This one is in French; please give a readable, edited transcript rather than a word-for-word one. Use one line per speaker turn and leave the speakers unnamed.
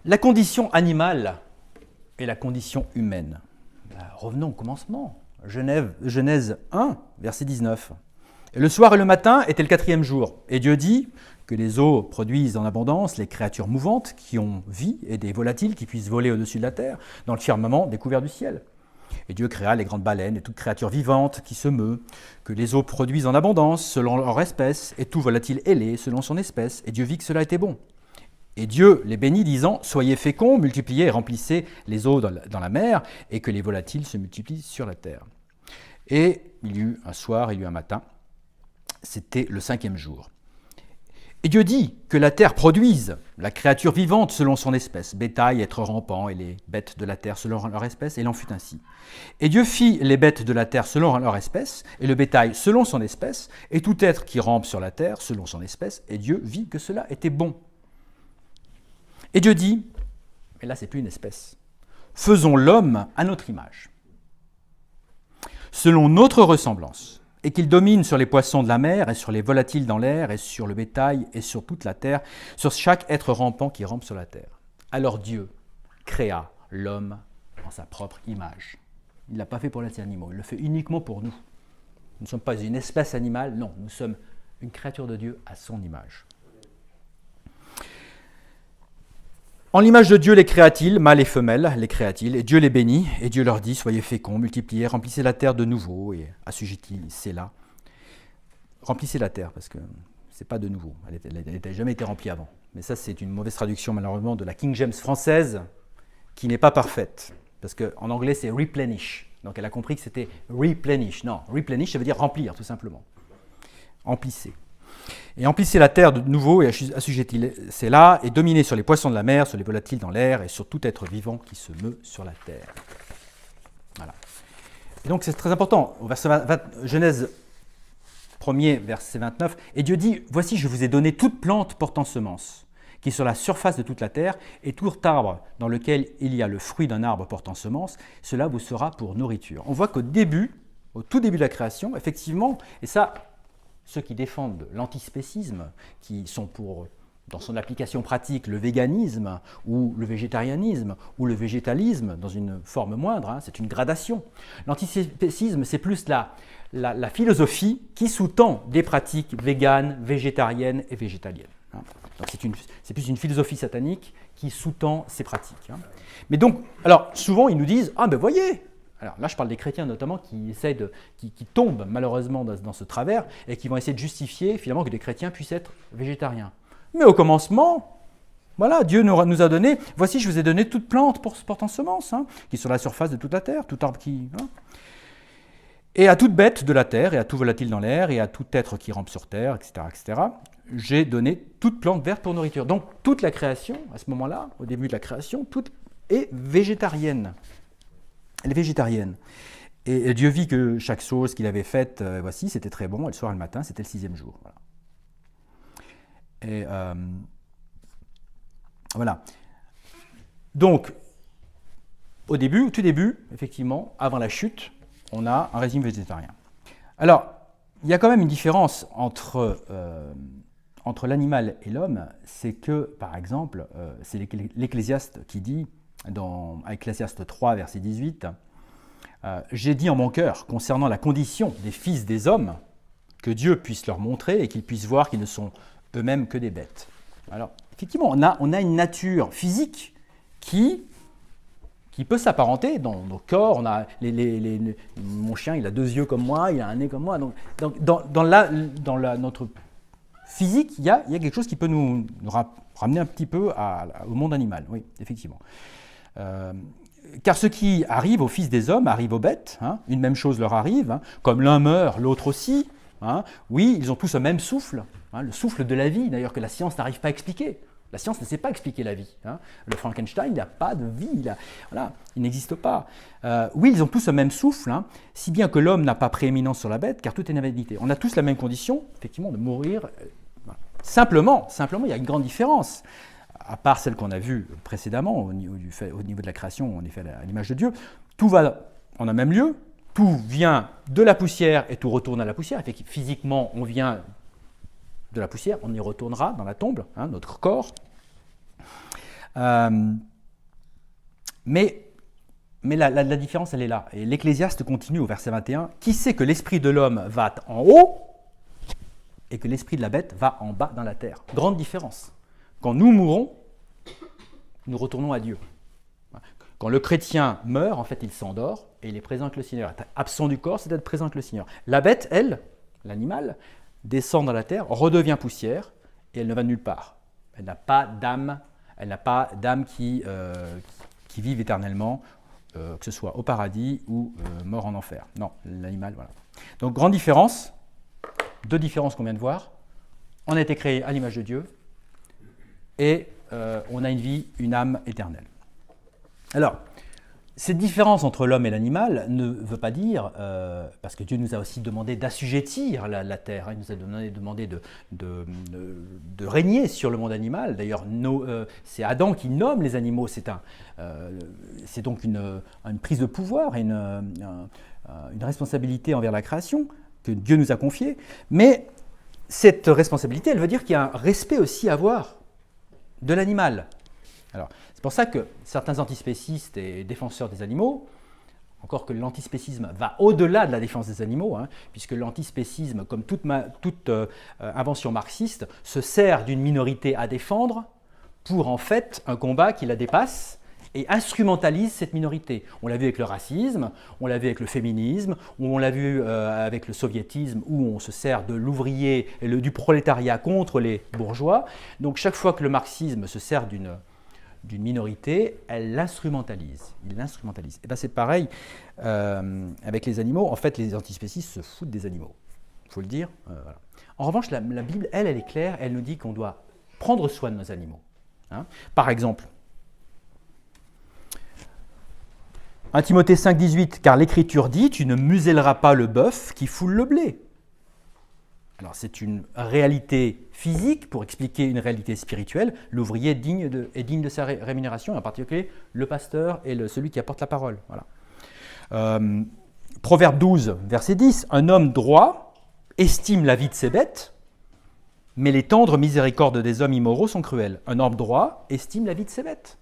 La condition animale et la condition humaine. Revenons au commencement. Genèse 1, verset 19. « Et le soir et le matin était le 4e jour. Et Dieu dit que les eaux produisent en abondance les créatures mouvantes qui ont vie et des volatiles qui puissent voler au-dessus de la terre dans le firmament découvert du ciel. Et Dieu créa les grandes baleines et toute créature vivante qui se meut, que les eaux produisent en abondance selon leur espèce, et tout volatile ailé selon son espèce. Et Dieu vit que cela était bon. Et Dieu les bénit, disant, soyez féconds, multipliez et remplissez les eaux dans la mer, et que les volatiles se multiplient sur la terre. Et il y eut un soir, il y eut un matin. C'était le 5e jour. Et Dieu dit que la terre produise la créature vivante selon son espèce, bétail, êtres rampants, et les bêtes de la terre selon leur espèce, et il en fut ainsi. Et Dieu fit les bêtes de la terre selon leur espèce, et le bétail selon son espèce, et tout être qui rampe sur la terre selon son espèce, et Dieu vit que cela était bon. Et Dieu dit, mais là c'est plus une espèce, faisons l'homme à notre image, selon notre ressemblance, et qu'il domine sur les poissons de la mer, et sur les volatiles dans l'air, et sur le bétail, et sur toute la terre, sur chaque être rampant qui rampe sur la terre. Alors Dieu créa l'homme en sa propre image. Il ne l'a pas fait pour les animaux, il le fait uniquement pour nous. Nous ne sommes pas une espèce animale, non, nous sommes une créature de Dieu à son image. En l'image de Dieu les créa-t-il, mâles et femelles, les créa-t-il, et Dieu les bénit, et Dieu leur dit, soyez féconds, multipliez, remplissez la terre de nouveau, et assujettissez-la. Remplissez la terre, parce que ce n'est pas de nouveau, elle n'avait jamais été remplie avant. Mais ça, c'est une mauvaise traduction, malheureusement, de la King James française, qui n'est pas parfaite, parce qu'en anglais, c'est replenish. Donc elle a compris que c'était replenish. Non, replenish, ça veut dire remplir, tout simplement. Remplissez. Et emplissez la terre de nouveau et assujettissez-la, et dominez sur les poissons de la mer, sur les volatiles dans l'air, et sur tout être vivant qui se meut sur la terre. Voilà. Et donc c'est très important. Au verset Genèse 1er, verset 29, et Dieu dit, voici, je vous ai donné toute plante portant semence, qui est sur la surface de toute la terre, et tout arbre dans lequel il y a le fruit d'un arbre portant semence, cela vous sera pour nourriture. On voit qu'au début, au tout début de la création, effectivement, et ça, ceux qui défendent l'antispécisme, qui sont pour, dans son application pratique, le véganisme ou le végétarianisme ou le végétalisme, dans une forme moindre, c'est une gradation. L'antispécisme, c'est plus la philosophie qui sous-tend des pratiques véganes, végétariennes et végétaliennes. Donc c'est plus une philosophie satanique qui sous-tend ces pratiques. Mais donc, alors souvent ils nous disent, ah ben voyez, alors là, je parle des chrétiens notamment qui tombent malheureusement dans ce travers et qui vont essayer de justifier finalement que les chrétiens puissent être végétariens. Mais au commencement, voilà, Dieu nous a donné, voici, je vous ai donné toute plante portant semence, qui est sur la surface de toute la terre, tout arbre qui... Et à toute bête de la terre, et à tout volatile dans l'air, et à tout être qui rampe sur terre, etc., j'ai donné toute plante verte pour nourriture. Donc toute la création, à ce moment-là, au début de la création, toute est végétarienne. Elle est végétarienne. Et Dieu vit que chaque chose qu'il avait faite, voici, c'était très bon, et le soir et le matin, c'était le 6e jour. Voilà. Et voilà. Donc, au tout début, effectivement, avant la chute, on a un régime végétarien. Alors, il y a quand même une différence entre l'animal et l'homme, c'est que, par exemple, c'est l'Ecclésiaste qui dit, dans Ecclésiaste 3, verset 18, « J'ai dit en mon cœur, concernant la condition des fils des hommes, que Dieu puisse leur montrer et qu'ils puissent voir qu'ils ne sont eux-mêmes que des bêtes. » Alors, effectivement, on a une nature physique qui peut s'apparenter dans nos corps. On a mon chien, il a 2 yeux comme moi, il a un nez comme moi. Donc dans notre physique, il y a quelque chose qui peut nous ramener un petit peu au monde animal. Oui, effectivement. Car ce qui arrive aux fils des hommes arrive aux bêtes, une même chose leur arrive, comme l'un meurt, l'autre aussi. Oui, ils ont tous un même souffle, le souffle de la vie, d'ailleurs que la science n'arrive pas à expliquer. La science ne sait pas expliquer la vie. Le Frankenstein, il n'a pas de vie, il n'existe pas. Oui, ils ont tous un même souffle, si bien que l'homme n'a pas prééminence sur la bête, car tout est invalidité. On a tous la même condition, effectivement, de mourir. Simplement, il y a une grande différence. À part celle qu'on a vue précédemment, au niveau de la création, on est fait à l'image de Dieu, tout va en un même lieu, tout vient de la poussière et tout retourne à la poussière. Physiquement, on vient de la poussière, on y retournera dans la tombe, notre corps. Euh, mais la différence, elle est là. Et l'Ecclésiaste continue au verset 21. Qui sait que l'esprit de l'homme va en haut et que l'esprit de la bête va en bas dans la terre? Grande différence. Quand nous mourons, nous retournons à Dieu. Quand le chrétien meurt, en fait, il s'endort et il est présent avec le Seigneur. Être absent du corps, c'est être présent avec le Seigneur. La bête, elle, l'animal, descend dans la terre, redevient poussière et elle ne va nulle part. Elle n'a pas d'âme. Elle n'a pas d'âme qui vive éternellement, que ce soit au paradis ou mort en enfer. Non, l'animal, voilà. Donc, grande différence, deux différences qu'on vient de voir. On a été créé à l'image de Dieu et on a une vie, une âme éternelle. Alors, cette différence entre l'homme et l'animal ne veut pas dire, parce que Dieu nous a aussi demandé d'assujettir la terre, hein, il nous a demandé de régner sur le monde animal. D'ailleurs, c'est Adam qui nomme les animaux, c'est donc une prise de pouvoir et une responsabilité envers la création que Dieu nous a confiée. Mais cette responsabilité, elle veut dire qu'il y a un respect aussi à avoir de l'animal. Alors, c'est pour ça que certains antispécistes et défenseurs des animaux, encore que l'antispécisme va au-delà de la défense des animaux, hein, puisque l'antispécisme, comme toute invention marxiste, se sert d'une minorité à défendre pour en fait un combat qui la dépasse et instrumentalise cette minorité. On l'a vu avec le racisme, on l'a vu avec le féminisme, on l'a vu avec le soviétisme où on se sert de l'ouvrier et du prolétariat contre les bourgeois. Donc chaque fois que le marxisme se sert d'une minorité, elle l'instrumentalise. Il l'instrumentalise. Et bien c'est pareil avec les animaux. En fait, les antispécistes se foutent des animaux. Il faut le dire. Voilà. En revanche, la Bible, elle est claire. Elle nous dit qu'on doit prendre soin de nos animaux. Hein. Par exemple, 1 Timothée 5,18, car l'Écriture dit « Tu ne muselleras pas le bœuf qui foule le blé ». Alors c'est une réalité physique pour expliquer une réalité spirituelle. L'ouvrier est digne de sa rémunération, en particulier le pasteur et celui qui apporte la parole. Voilà. Proverbe 12, verset 10. Un homme droit estime la vie de ses bêtes, mais les tendres miséricordes des hommes immoraux sont cruelles. Un homme droit estime la vie de ses bêtes.